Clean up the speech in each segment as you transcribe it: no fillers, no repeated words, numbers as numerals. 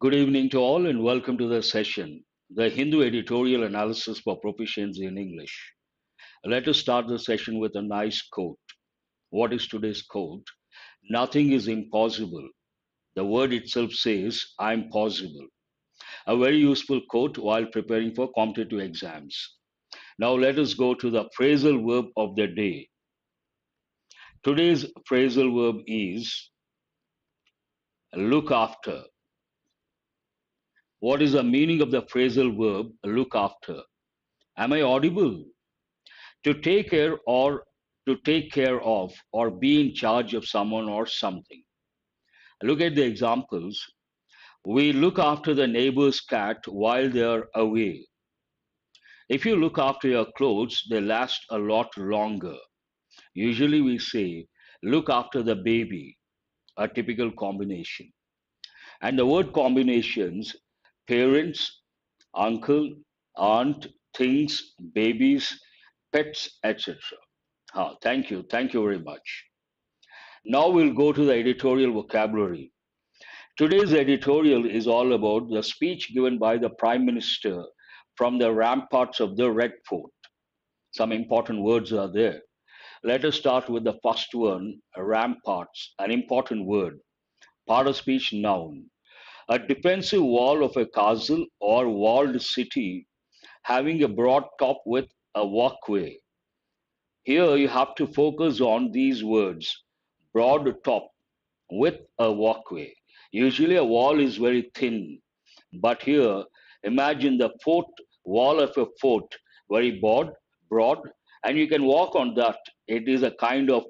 Good evening to all and welcome to the session, the Hindu Editorial Analysis for Proficiency in English. Let us start the session with a nice quote. What is today's quote? Nothing is impossible. The word itself says, I'm possible. A very useful quote while preparing for competitive exams. Now let us go to the phrasal verb of the day. Today's phrasal verb is look after. What is the meaning of the phrasal verb look after? Am I audible? To take care or to take care of or be in charge of someone or something. Look at the examples. We look after the neighbor's cat while they're away. If you look after your clothes, they last a lot longer. Usually we say, look after the baby, a typical combination. And the word combinations, parents, uncle, aunt, things, babies, pets, etc. Thank you. Thank you very much. Now we'll go to the editorial vocabulary. Today's editorial is all about the speech given by the Prime Minister from the ramparts of the Red Fort. Some important words are there. Let us start with the first one, ramparts, an important word. Part of speech noun. A defensive wall of a castle or walled city having a broad top with a walkway. Here you have to focus on these words, broad top with a walkway. Usually a wall is very thin, but here imagine the fort wall of a fort, very broad, and you can walk on that. It is a kind of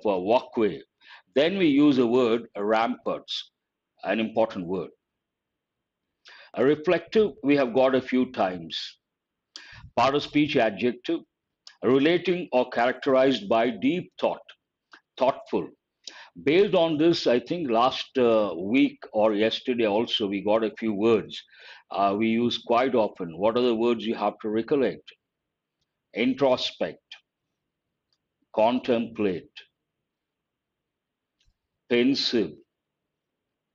walkway. Then we use the word ramparts, an important word. A reflective we have got a few times. Part of speech adjective, relating or characterized by deep thought, thoughtful. Based on this, I think last week or yesterday also we got a few words we use quite often. What are the words you have to recollect? Introspect, contemplate, pensive.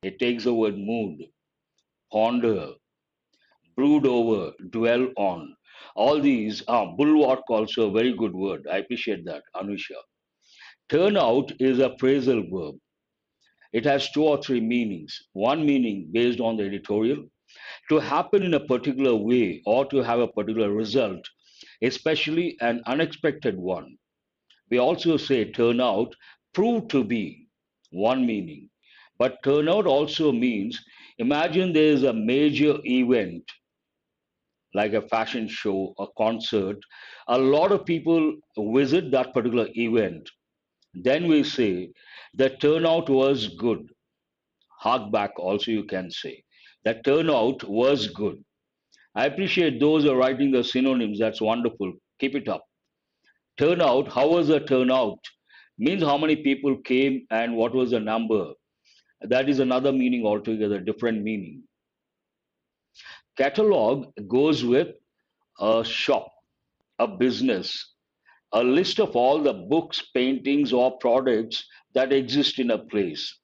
It takes the word mood, ponder, brood over, dwell on. All these are bulwark also a very good word. I appreciate that, Anusha. Turnout is a phrasal verb. It has two or three meanings. One meaning based on the editorial, to happen in a particular way or to have a particular result, especially an unexpected one. We also say turnout, prove to be, one meaning. But turnout also means imagine there is a major event like a fashion show, a concert, a lot of people visit that particular event. Then we say the turnout was good. Hark back also you can say. The turnout was good. I appreciate those who are writing the synonyms. That's wonderful. Keep it up. Turnout, how was the turnout? Means how many people came and what was the number. That is another meaning altogether, different meaning. Catalog goes with a shop, a business, a list of all the books, paintings, or products that exist in a place.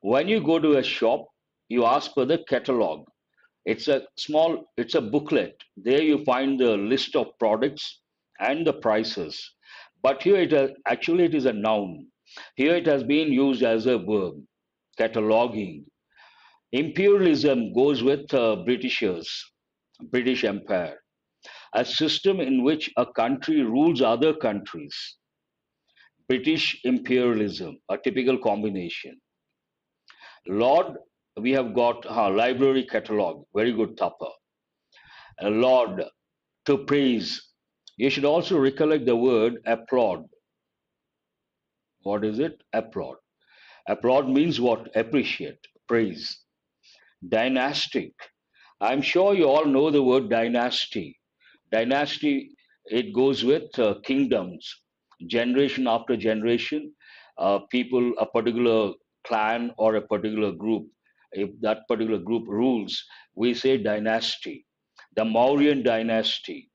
When you go to a shop, you ask for the catalog. It's a booklet. There you find the list of products and the prices. But here actually it is a noun. Here it has been used as a verb, cataloging. Imperialism goes with Britishers, British Empire, a system in which a country rules other countries. British imperialism, a typical combination. Lord, we have got library catalog, very good Tapa. Lord, to praise. You should also recollect the word applaud. What is it? Applaud. Applaud means what? Appreciate, praise. Dynastic. I'm sure you all know the word dynasty. Dynasty, it goes with kingdoms, generation after generation, people, a particular clan or a particular group. If that particular group rules, we say dynasty. The Mauryan dynasty.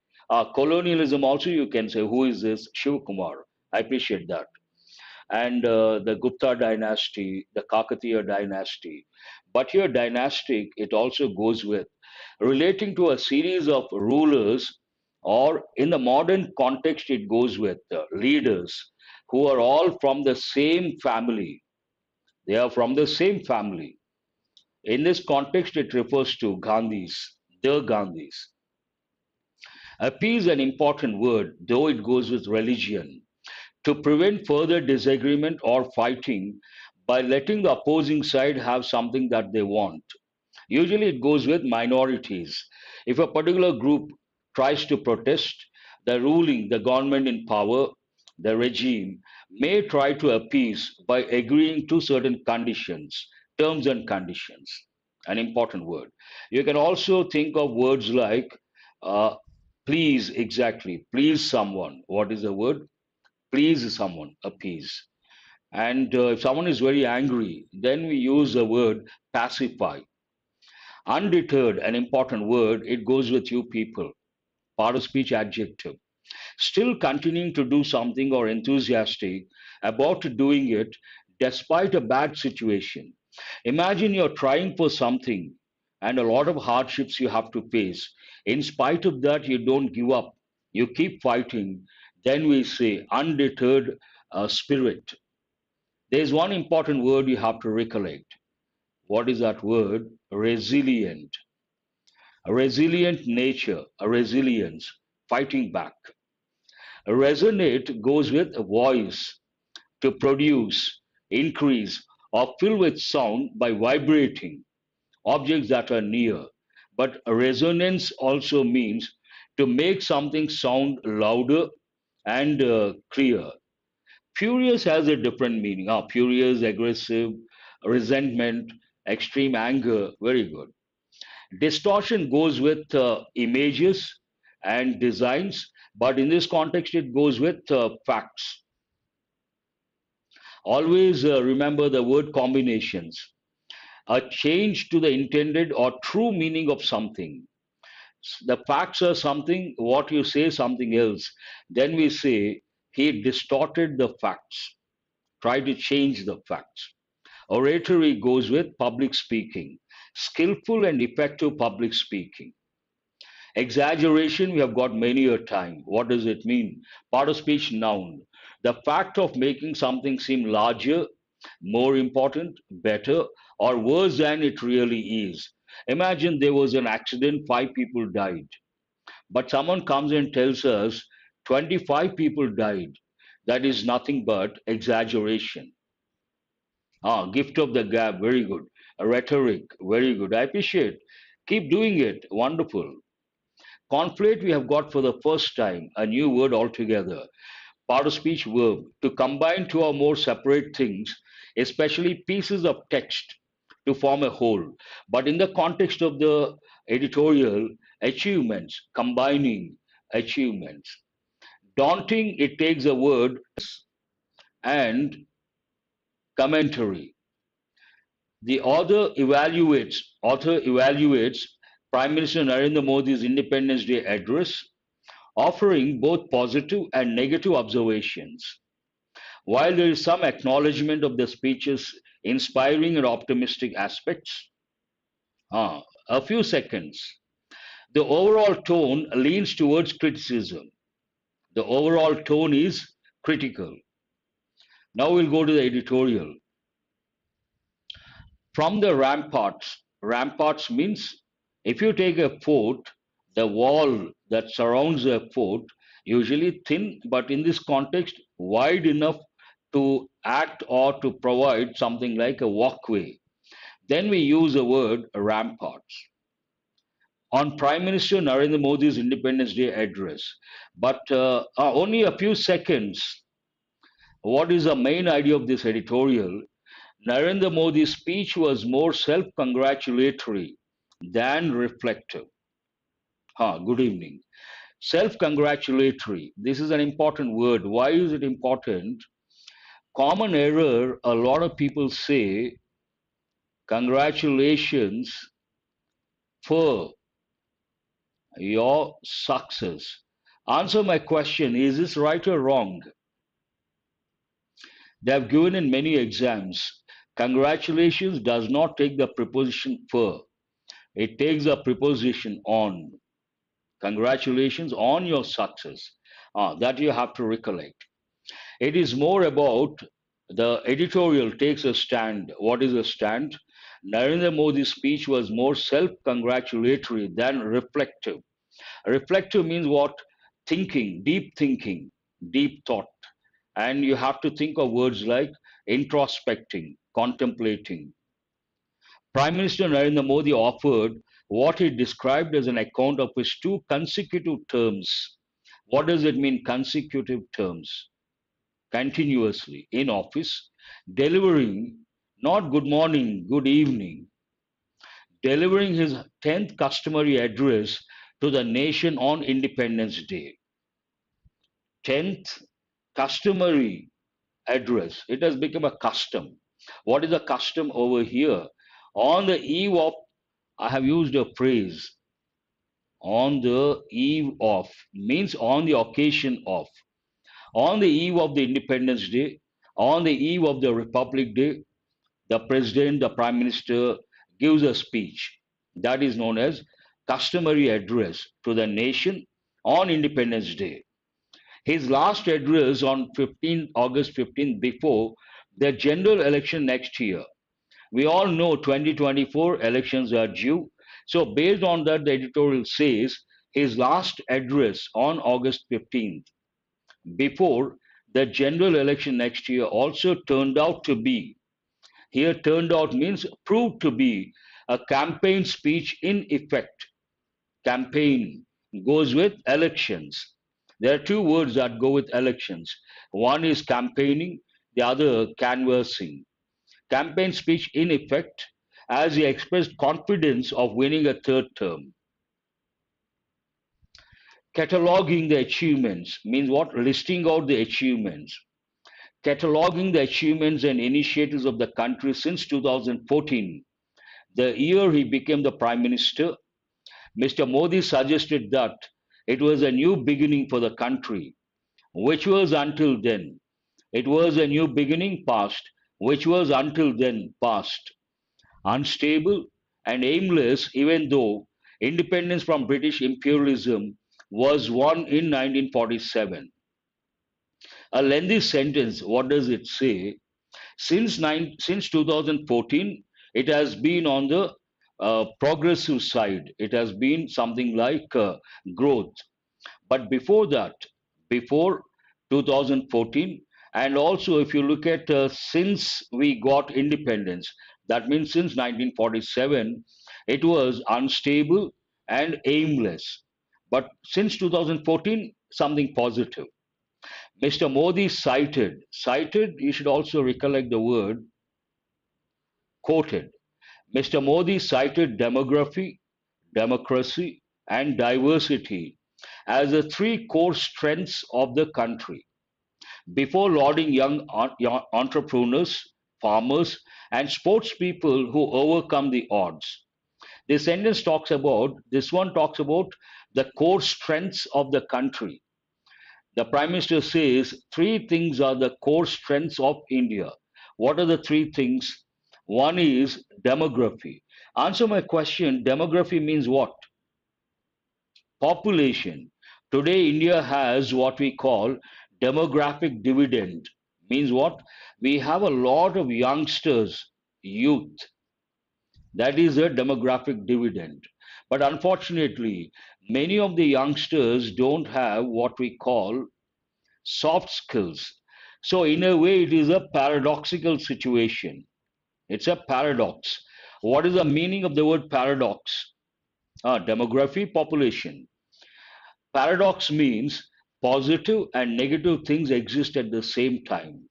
Colonialism also, you can say, who is this? Shiv Kumar. I appreciate that. and the Gupta dynasty, the Kakatiya dynasty. But here, dynastic, it also goes with relating to a series of rulers, or in the modern context, it goes with leaders who are all from the same family. They are from the same family. In this context, it refers to Gandhis, the Gandhis. Appease an important word, though it goes with religion, to prevent further disagreement or fighting by letting the opposing side have something that they want. Usually it goes with minorities. If a particular group tries to protest, the government in power, the regime may try to appease by agreeing to certain conditions, terms and conditions. An important word. You can also think of words like uh, please, exactly, please someone. What is the word? Please someone, appease. And if someone is very angry, then we use the word pacify. Undeterred, an important word, it goes with you people. Part of speech adjective. Still continuing to do something or enthusiastic about doing it despite a bad situation. Imagine you're trying for something and a lot of hardships you have to face. In spite of that, you don't give up. You keep fighting. Then we say undeterred spirit. There's one important word you have to recollect. What is that word? Resilient. A resilient nature, a resilience, fighting back. Resonate goes with a voice, to produce, increase, or fill with sound by vibrating objects that are near. But resonance also means to make something sound louder and clear. Furious has a different meaning. Furious, aggressive, resentment, extreme anger. Very good. Distortion goes with images and designs, but in this context, it goes with facts. Always remember the word combinations. A change to the intended or true meaning of something. The facts are something, what you say, something else. Then we say, he distorted the facts, try to change the facts. Oratory goes with public speaking, skillful and effective public speaking. Exaggeration, we have got many a time. What does it mean? Part of speech noun. The fact of making something seem larger, more important, better, or worse than it really is. Imagine there was an accident, five people died. But someone comes and tells us 25 people died. That is nothing but exaggeration. Gift of the gab, very good. Rhetoric, very good. I appreciate. Keep doing it. Wonderful. Conflate, we have got for the first time a new word altogether. Part of speech verb, to combine two or more separate things, especially pieces of text, to form a whole. But in the context of the editorial, achievements, combining achievements. Daunting, it takes a word and commentary. The author evaluates Prime Minister Narendra Modi's Independence Day address, offering both positive and negative observations. While there is some acknowledgement of the speech's inspiring and optimistic aspects, a few seconds. The overall tone leans towards criticism. The overall tone is critical. Now we'll go to the editorial. From the ramparts, ramparts means if you take a fort, the wall that surrounds a fort, usually thin, but in this context, wide enough to act or to provide something like a walkway. Then we use the word ramparts. On Prime Minister Narendra Modi's Independence Day address, but only a few seconds. What is the main idea of this editorial? Narendra Modi's speech was more self congratulatory than reflective. Good evening. Self congratulatory. This is an important word. Why is it important? Common error, a lot of people say, congratulations for your success. Answer my question, is this right or wrong? They have given in many exams. Congratulations does not take the preposition for, it takes the preposition on. Congratulations on your success. That you have to recollect. It is more about the editorial takes a stand. What is a stand? Narendra Modi's speech was more self congratulatory than reflective. Reflective means what? Thinking, deep thought. And you have to think of words like introspecting, contemplating. Prime Minister Narendra Modi offered what he described as an account of his two consecutive terms. What does it mean, consecutive terms? Continuously in office, delivering not good morning, good evening, delivering his 10th customary address to the nation on Independence Day. 10th customary address. It has become a custom. What is a custom over here? On the eve of, I have used a phrase, on the eve of means on the occasion of. On the eve of the Independence Day, on the eve of the Republic Day, the president, the prime minister gives a speech that is known as customary address to the nation on Independence Day. His last address on August 15th before the general election next year. We all know 2024 elections are due. So based on that, the editorial says his last address on August 15th before the general election next year also turned out to be, here turned out means proved to be, a campaign speech in effect. Campaign goes with elections. There are two words that go with elections. One is campaigning, the other canvassing. Campaign speech in effect as he expressed confidence of winning a third term. Cataloging the achievements means what? Listing out the achievements. Cataloging the achievements and initiatives of the country since 2014, the year he became the Prime Minister. Mr. Modi suggested that it was a new beginning for the country, which was until then. It was a new beginning past, which was until then past. Unstable and aimless, even though independence from British imperialism was won in 1947. A lengthy sentence, what does it say? Since 2014, it has been on the progressive side. It has been something like growth. But before that, before 2014, and also if you look at since we got independence, that means since 1947, it was unstable and aimless. But since 2014, something positive. Mr. Modi cited, you should also recollect the word quoted. Mr. Modi cited demography, democracy, and diversity as the three core strengths of the country. Before lauding young entrepreneurs, farmers, and sports people who overcome the odds. This one talks about the core strengths of the country. The Prime Minister says three things are the core strengths of India. What are the three things? One is demography. Answer my question, demography means what? Population. Today, India has what we call demographic dividend. Means what? We have a lot of youngsters, youth. That is a demographic dividend. But unfortunately, many of the youngsters don't have what we call soft skills. So, in a way, it is a paradoxical situation. It's a paradox. What is the meaning of the word paradox? Demography, population. Paradox means positive and negative things exist at the same time.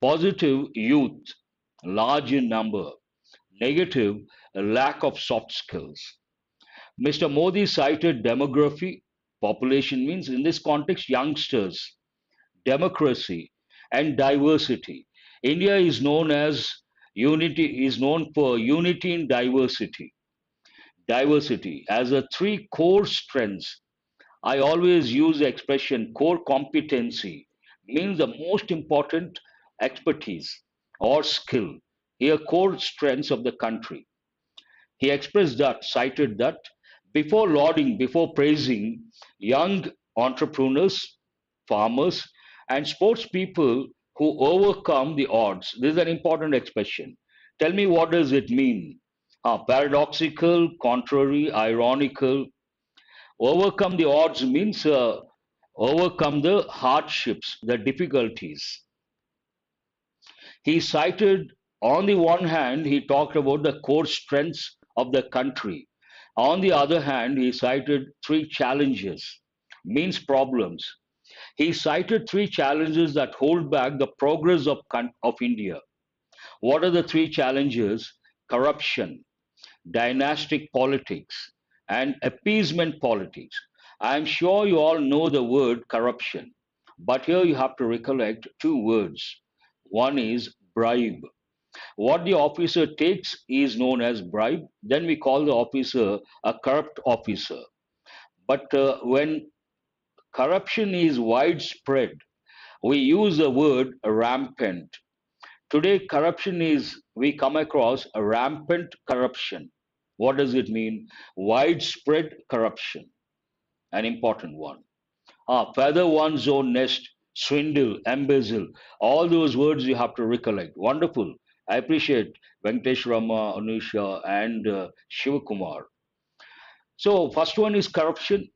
Positive, youth, large in number. Negative, lack of soft skills. Mr. Modi cited demography, population means in this context, youngsters, democracy, and diversity. India is known for unity in diversity. Diversity as a three core strengths. I always use the expression core competency, means the most important expertise, or skill. Here, core strengths of the country. He expressed that, cited that, before lauding, before praising young entrepreneurs, farmers, and sports people who overcome the odds. This is an important expression. Tell me, what does it mean? Paradoxical, contrary, ironical. Overcome the odds means overcome the hardships, the difficulties. He cited, on the one hand, he talked about the core strengths of the country. On the other hand, he cited three challenges, means problems. He cited three challenges that hold back the progress of India. What are the three challenges? Corruption, dynastic politics, and appeasement politics. I am sure you all know the word corruption, but here you have to recollect two words. One is bribe. What the officer takes is known as bribe. Then we call the officer a corrupt officer. But when corruption is widespread, we use the word rampant. Today, corruption is, we come across a rampant corruption. What does it mean? Widespread corruption, an important one. Feather one's own nest, swindle, embezzle, all those words you have to recollect. Wonderful. I appreciate Venkatesh Rama, Anusha, and Shivakumar. So, first one is corruption.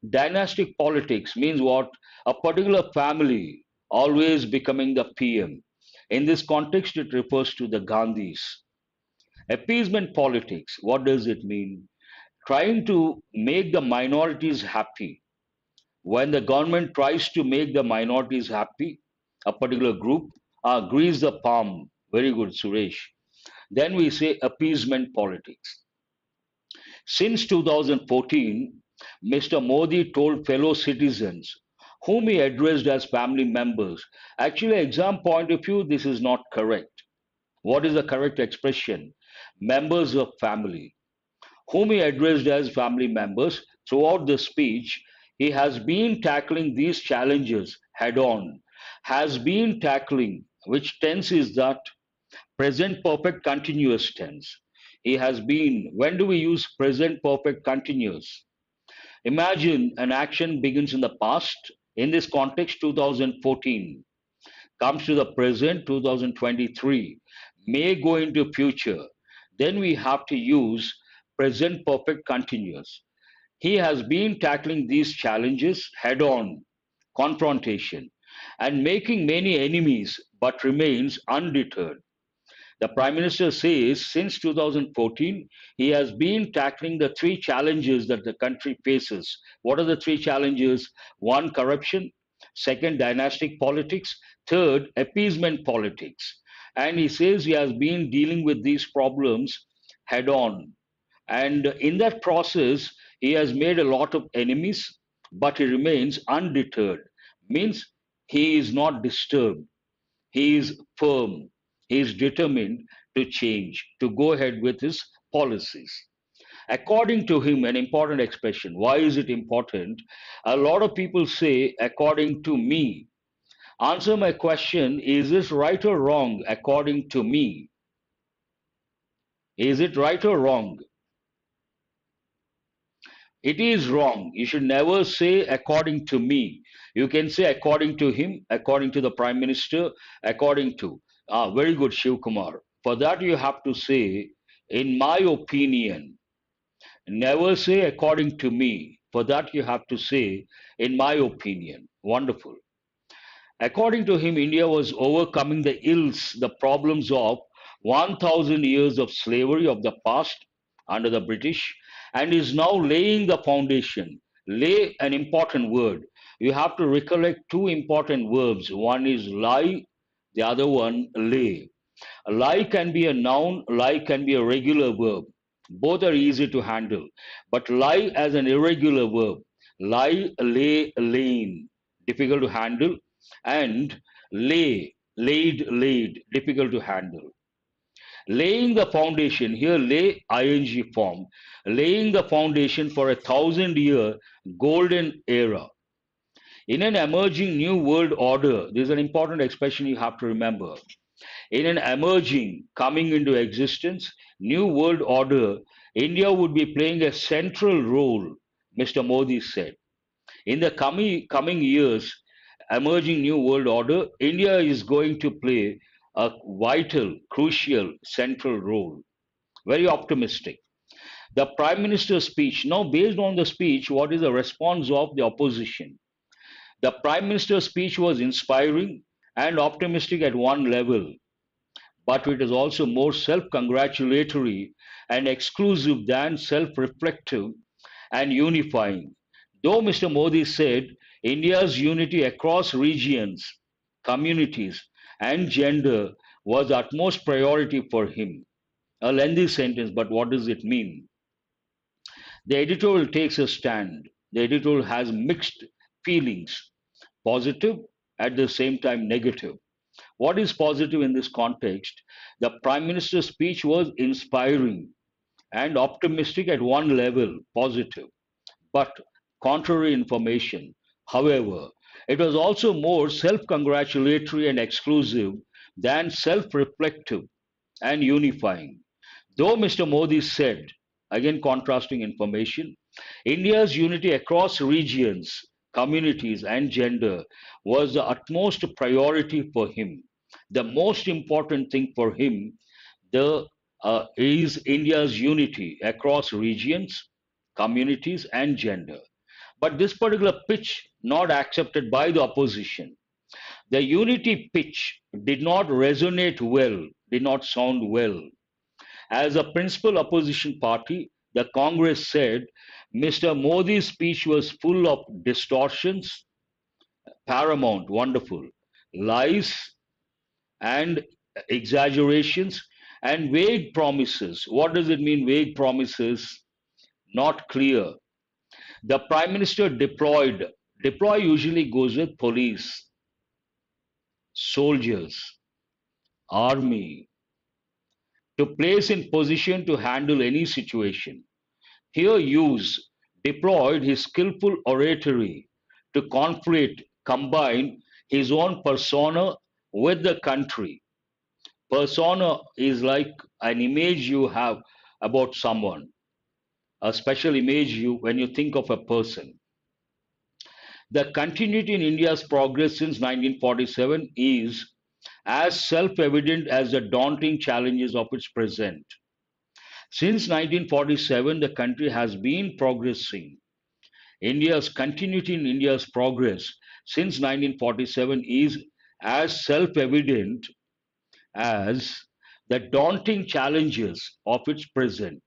Dynastic politics means what? A particular family always becoming the PM. In this context, it refers to the Gandhis. Appeasement politics, what does it mean? Trying to make the minorities happy. When the government tries to make the minorities happy, a particular group, grease the palm. Very good, Suresh. Then we say appeasement politics. Since 2014, Mr. Modi told fellow citizens, whom he addressed as family members. Actually, exam point of view, this is not correct. What is the correct expression? Members of family. Whom he addressed as family members. Throughout the speech, he has been tackling these challenges head on. Has been tackling, which tense is that? Present perfect continuous tense. He has been. When do we use present perfect continuous? Imagine an action begins in the past. In this context, 2014 comes to the present, 2023, may go into future. Then we have to use present perfect continuous. He has been tackling these challenges head on, confrontation, and making many enemies, but remains undeterred. The Prime Minister says since 2014, he has been tackling the three challenges that the country faces. What are the three challenges? One, corruption. Second, dynastic politics. Third, appeasement politics. And he says he has been dealing with these problems head on. And in that process, he has made a lot of enemies, but he remains undeterred. Means he is not disturbed. He is firm. He is determined to change, to go ahead with his policies. According to him, an important expression. Why is it important? A lot of people say, according to me. Answer my question, is this right or wrong according to me? Is it right or wrong? It is wrong. You should never say according to me. You can say according to him, according to the Prime Minister, according to. Very good, Shiv Kumar. For that, you have to say, in my opinion. Never say according to me. For that, you have to say, in my opinion. Wonderful. According to him, India was overcoming the ills, the problems of 1,000 years of slavery of the past under the British and is now laying the foundation. Lay, an important word. You have to recollect two important verbs. One is lie, the other one lay. A lie can be a noun, lie can be a regular verb. Both are easy to handle. But lie as an irregular verb. Lie, lay, laying. Difficult to handle. And lay, laid, laid. Difficult to handle. Laying the foundation, here lay ing form. Laying the foundation for 1,000-year golden era. In an emerging new world order, this is an important expression you have to remember. In an emerging, coming into existence, new world order, India would be playing a central role, Mr. Modi said. In the coming years, emerging new world order, India is going to play a vital, crucial, central role. Very optimistic. The Prime Minister's speech, now based on the speech, what is the response of the opposition? The Prime Minister's speech was inspiring and optimistic at one level, but it is also more self congratulatory and exclusive than self reflective and unifying. Though Mr. Modi said India's unity across regions, communities, and gender was utmost priority for him. A lengthy sentence, but what does it mean? The editorial takes a stand. The editorial has mixed feelings, positive, at the same time negative. What is positive in this context? The Prime Minister's speech was inspiring and optimistic at one level, positive, but contrary information. However, it was also more self congratulatory and exclusive than self reflective and unifying. Though Mr. Modi said, again contrasting information, India's unity across regions, communities, and gender was the utmost priority for him. The most important thing for him the, is India's unity across regions, communities, and gender. But this particular pitch not accepted by the opposition. The unity pitch did not resonate well, did not sound well. As a principal opposition party, the Congress said Mr. Modi's speech was full of distortions, paramount, wonderful, lies, and exaggerations, and vague promises. What does it mean, vague promises? Not clear. The Prime Minister deploy usually goes with police, soldiers, army, to place in position to handle any situation. Here use deployed his skillful oratory to combine his own persona with the country. Persona is like an image you have about someone, a special image you when you think of a person. The continuity in India's progress since 1947 is as self-evident as the daunting challenges of its present. Since 1947, the country has been progressing. India's continuity in India's progress since 1947 is as self-evident as the daunting challenges of its present.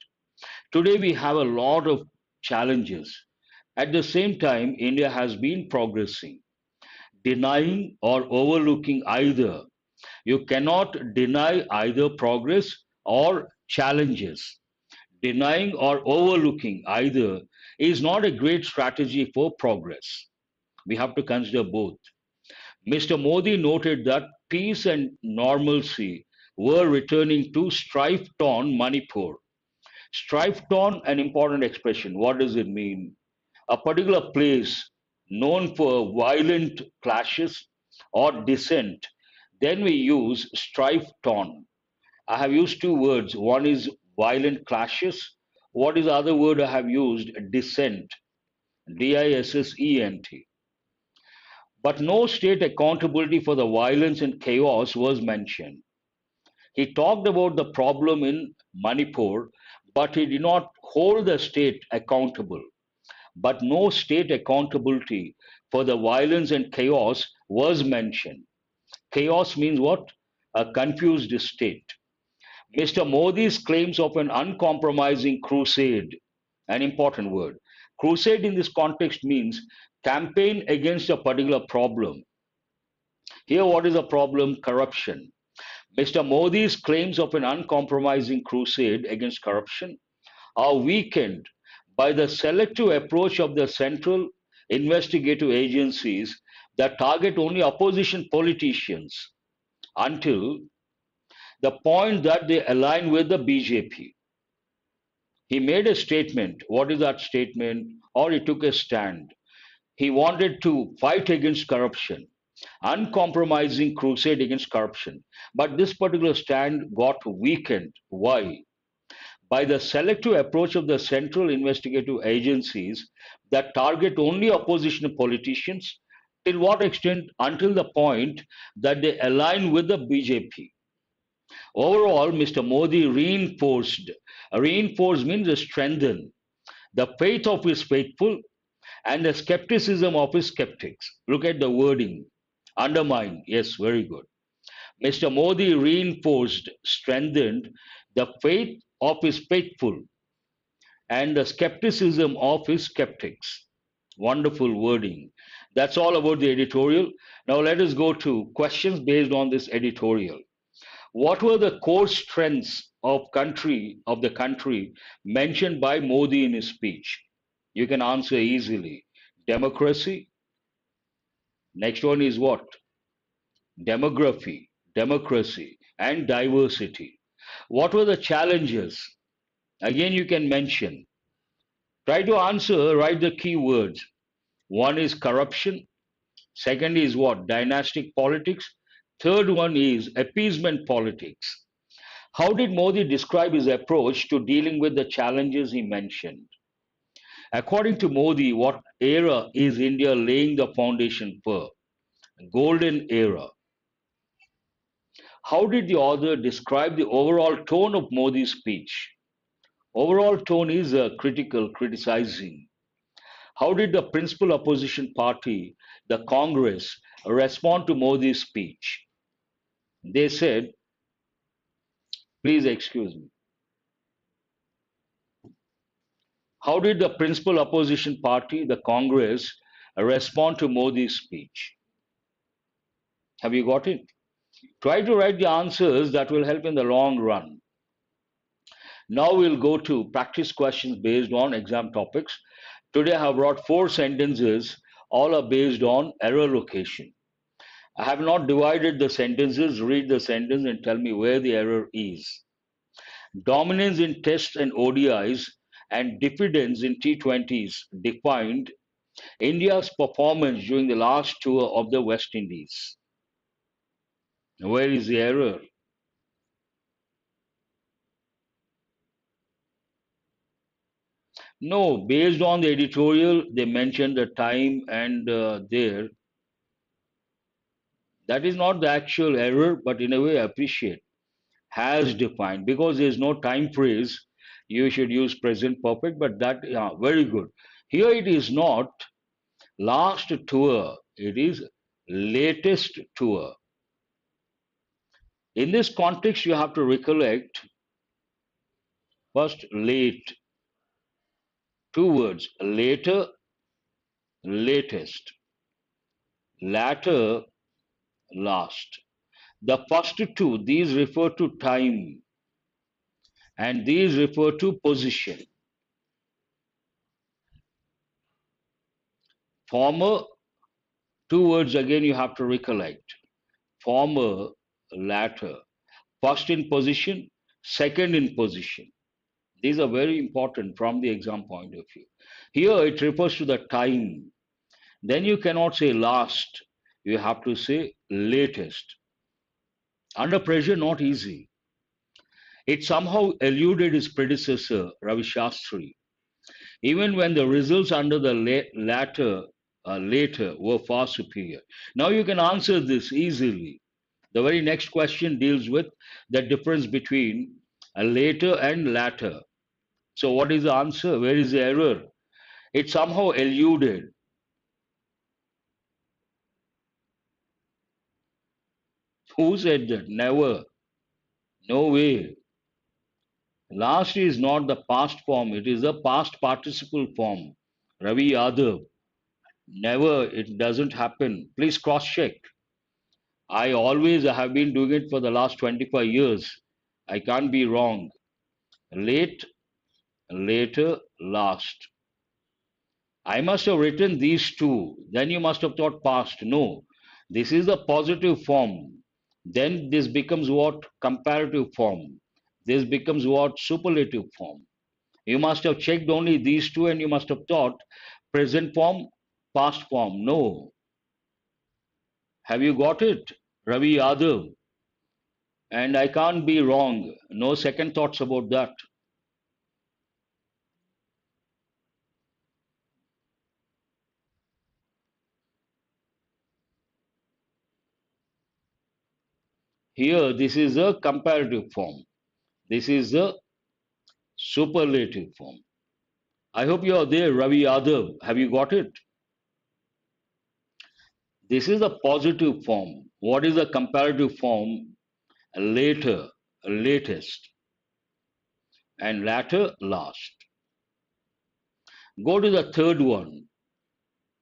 Today, we have a lot of challenges. At the same time, India has been progressing, denying or overlooking either. You cannot deny either progress or challenges. Denying or overlooking either is not a great strategy for progress. We have to consider both. Mr. Modi noted that peace and normalcy were returning to strife torn Manipur. Strife torn, an important expression. What does it mean? A particular place known for violent clashes or dissent. Then we use strife torn. I have used two words. One is violent clashes. What is the other word I have used? Dissent. Dissent. But no state accountability for the violence and chaos was mentioned. He talked about the problem in Manipur, but he did not hold the state accountable. But no state accountability for the violence and chaos was mentioned. Chaos means what? A confused state. Mr. Modi's claims of an uncompromising crusade, an important word. Crusade in this context means campaign against a particular problem. Here, what is the problem? Corruption. Mr. Modi's claims of an uncompromising crusade against corruption are weakened by the selective approach of the central investigative agencies that target only opposition politicians until the point that they align with the BJP. He made a statement. What is that statement? Or he took a stand. He wanted to fight against corruption, uncompromising crusade against corruption. But this particular stand got weakened. Why? By the selective approach of the central investigative agencies that target only opposition politicians. Till what extent? Until the point that they align with the BJP. Overall, Mr. Modi reinforced means strengthen the faith of his faithful and the skepticism of his skeptics. Look at the wording. Undermine. Yes, very good. Mr. Modi reinforced, strengthened the faith of his faithful and the skepticism of his skeptics. Wonderful wording. That's all about the editorial. Now let us go to questions based on this editorial. What were the core strengths of the country mentioned by Modi in his speech? You can answer easily. Democracy. Next one is what? Demography, democracy, and diversity. What were the challenges? Again, you can mention. Try to answer, write the keywords. One is corruption. Second is what? Dynastic politics. Third one is appeasement politics. How did Modi describe his approach to dealing with the challenges he mentioned? According to Modi, what era is India laying the foundation for? Golden era. How did the author describe the overall tone of Modi's speech? Overall tone is critical, criticizing. How did the principal opposition party, the Congress, respond to Modi's speech? They said, please excuse me. How did the principal opposition party, the Congress, respond to Modi's speech? Have you got it? Try to write the answers that will help in the long run. Now we'll go to practice questions based on exam topics. Today I have brought 4 sentences, all are based on error location. I have not divided the sentences, read the sentence and tell me where the error is. Dominance in Tests and ODIs and diffidence in T20s defined India's performance during the last tour of the West Indies. Where is the error? No, based on the editorial, they mentioned the time and there. That is not the actual error, but in a way, I appreciate. Has defined, because there is no time phrase, you should use present perfect, but that, yeah, very good. Here it is not last tour, it is latest tour. In this context, you have to recollect first late, 2 words, later, latest, latter, last. The first two, these refer to time and these refer to position. Former, 2 words again you have to recollect. Former, latter. First in position, second in position. These are very important from the exam point of view. Here it refers to the time. Then you cannot say last. You have to say latest. Under pressure, not easy. It somehow eluded his predecessor, Ravi Shastri, even when the results under the later were far superior. Now you can answer this easily. The very next question deals with the difference between a later and latter. So what is the answer? Where is the error? It somehow eluded. Who said that? Never. No way. Last is not the past form, it is the past participle form. Ravi Yadav. Never, it doesn't happen. Please cross check. I always have been doing it for the last 25 years. I can't be wrong. Late, later, last. I must have written these two. Then you must have thought past. No, this is the positive form. Then this becomes what? Comparative form. This becomes what? Superlative form. You must have checked only these two and you must have thought present form, Past form. No. Have you got it? Ravi Yadav. And I can't be wrong. No second thoughts about that. Here, this is a comparative form. This is a superlative form. I hope you are there, Ravi Yadav. Have you got it? This is a positive form. What is a comparative form? Later, latest, and latter, last. Go to the third one.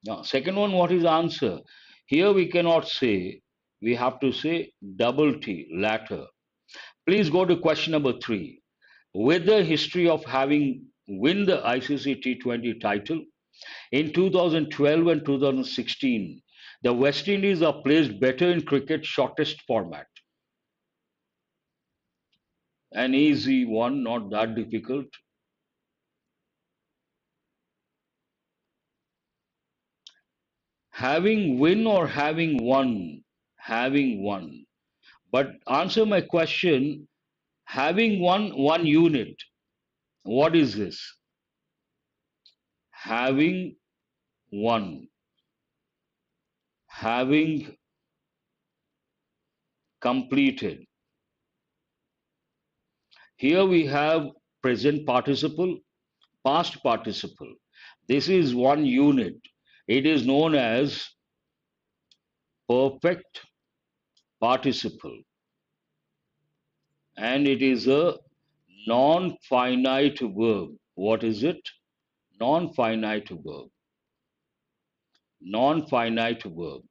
Now, second one, what is the answer? Here we cannot say, we have to say double T, latter. Please go to question number 3. With the history of having win the ICC T20 title in 2012 and 2016, the West Indies are placed better in cricket shortest format. An easy one, not that difficult. Having win or having won? Having won. But answer my question, having one unit. What is this? Having won. Having completed. Here we have present participle, past participle. This is one unit. It is known as perfect participle, and it is a non-finite verb. What is it? Non-finite verb. Non-finite verb.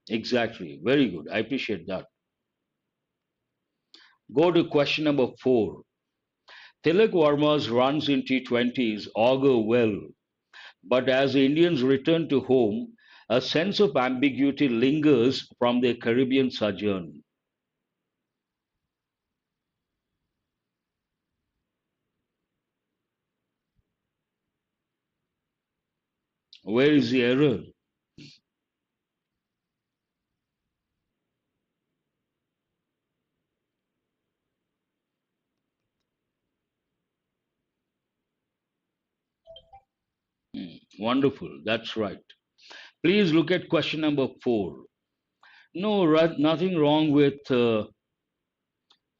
Exactly. Very good. I appreciate that. Go to question number 4. Tilak Varma's runs in T20s augur well, but as Indians return to home, a sense of ambiguity lingers from their Caribbean sojourn. Where is the error? Wonderful. That's right. Please look at question number 4. No, nothing wrong with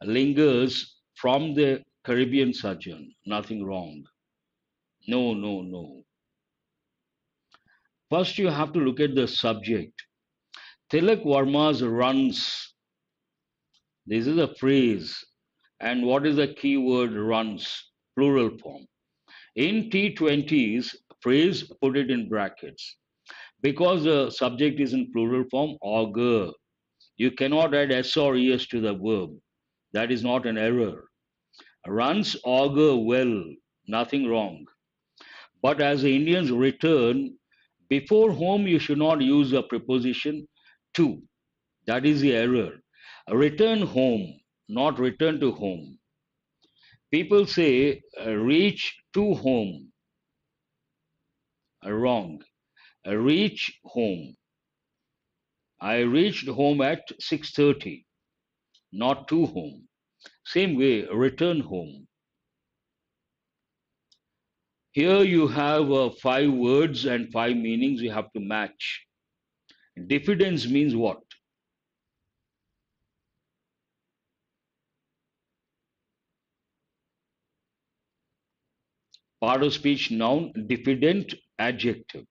lingers from the Caribbean sojourn. Nothing wrong. No, no, no. First, you have to look at the subject. Tilak Varma's runs. This is a phrase. And what is the key word runs? Plural form. In T20s, phrase put it in brackets. Because the subject is in plural form, augur. You cannot add s or es to the verb. That is not an error. Runs augur well, nothing wrong. But as the Indians return, before home you should not use a preposition to. That is the error. Return home, not return to home. People say reach to home. Wrong. Reach home. I reached home at 6:30, not to home. Same way, return home. Here you have 5 words and 5 meanings you have to match. Diffidence means what? Part of speech noun, diffident adjective.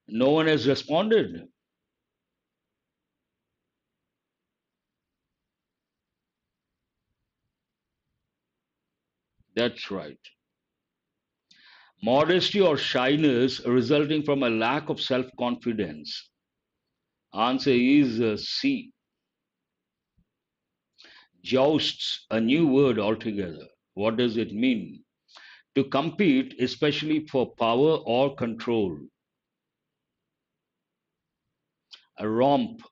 No one has responded. That's right. Modesty or shyness resulting from a lack of self confidence. Answer is C. Jousts, a new word altogether. What does it mean? To compete, especially for power or control. A romp,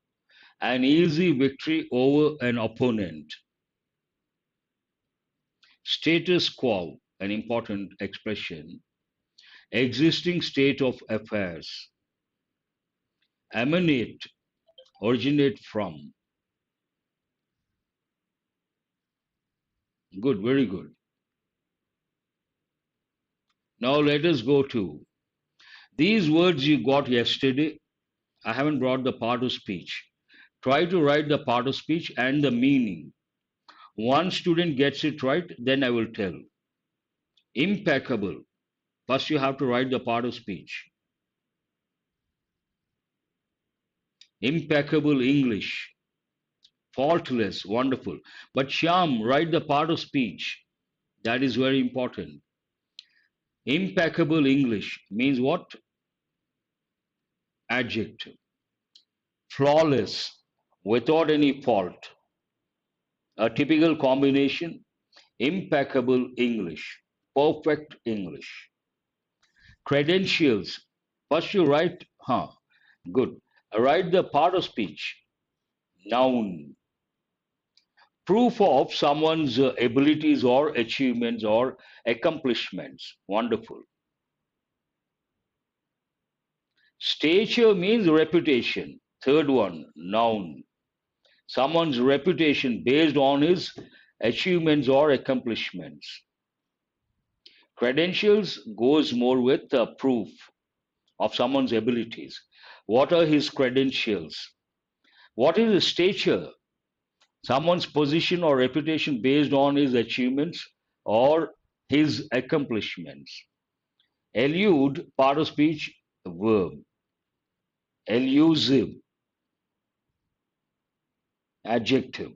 an easy victory over an opponent. Status quo, an important expression. existing state of affairs. Emanate, originate from. Good, very good. Now let us go to these words you got yesterday. I haven't brought the part of speech. Try to write the part of speech and the meaning. One student gets it right, then I will tell. Impeccable. First, you have to write the part of speech. Impeccable English. Faultless. Wonderful. But Shyam, write the part of speech. That is very important. Impeccable English means what? Adjective. Flawless. Without any fault. A typical combination. Impeccable English. Perfect English. Credentials. First you write, good. Write the part of speech. Noun. Proof of someone's abilities or achievements or accomplishments. Wonderful. Stature means reputation. Third one, noun. Someone's reputation based on his achievements or accomplishments. Credentials goes more with proof of someone's abilities. What are his credentials? What is his stature? Someone's position or reputation based on his achievements or his accomplishments. Elude, part of speech, verb. Elusive, adjective.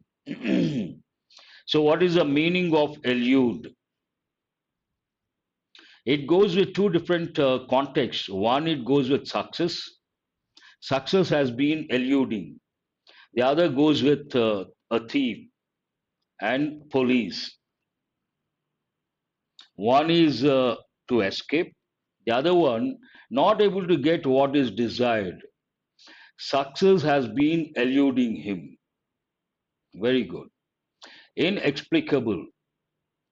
So what is the meaning of elude? It goes with two different contexts. One, it goes with success. Success has been eluding. The other goes with a thief and police. One is to escape. The other one, not able to get what is desired. Success has been eluding him. Very good. Inexplicable,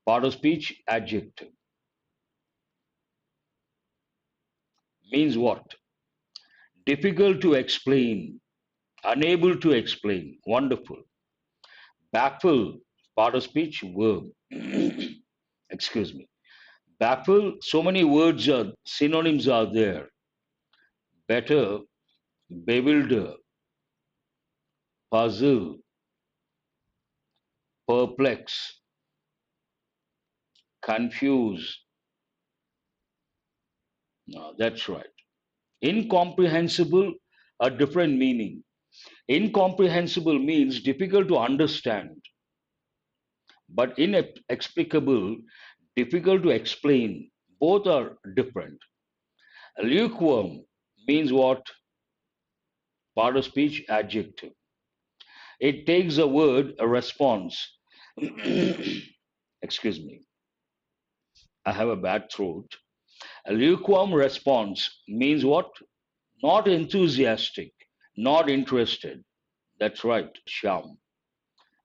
part of speech, adjective. Means what? Difficult to explain, unable to explain. Wonderful. Baffle, part of speech, verb. Excuse me. Baffle, so many words are, synonyms are there. Better, bewilder, puzzle, perplex, confuse. No, that's right. Incomprehensible, a different meaning. Incomprehensible means difficult to understand, but inexplicable, difficult to explain. Both are different. Lukewarm means what? Part of speech, adjective. It takes a word, a response. Excuse me. I have a bad throat. A lukewarm response means what? Not enthusiastic, not interested. That's right, Shyam.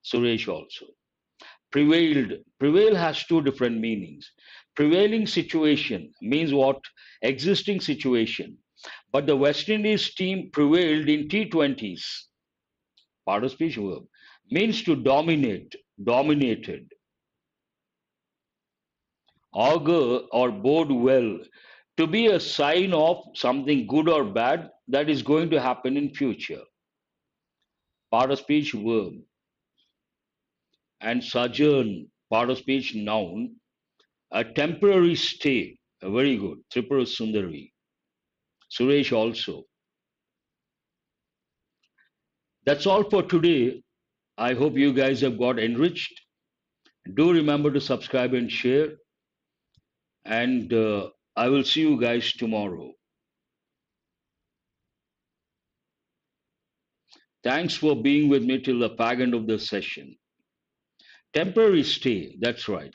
Suresh also. Prevailed. Prevail has two different meanings. Prevailing situation means what? Existing situation. But the West Indies team prevailed in T20s. Part of speech verb. Means to dominate, dominated. Augur or bode well. To be a sign of something good or bad that is going to happen in future. Part of speech verb. And sojourn, part of speech noun. A temporary stay. Very good. Tripura Sundari. Suresh also. That's all for today. I hope you guys have got enriched. Do remember to subscribe and share. And I will see you guys tomorrow. Thanks for being with me till the fag end of the session. Temporary stay. That's right.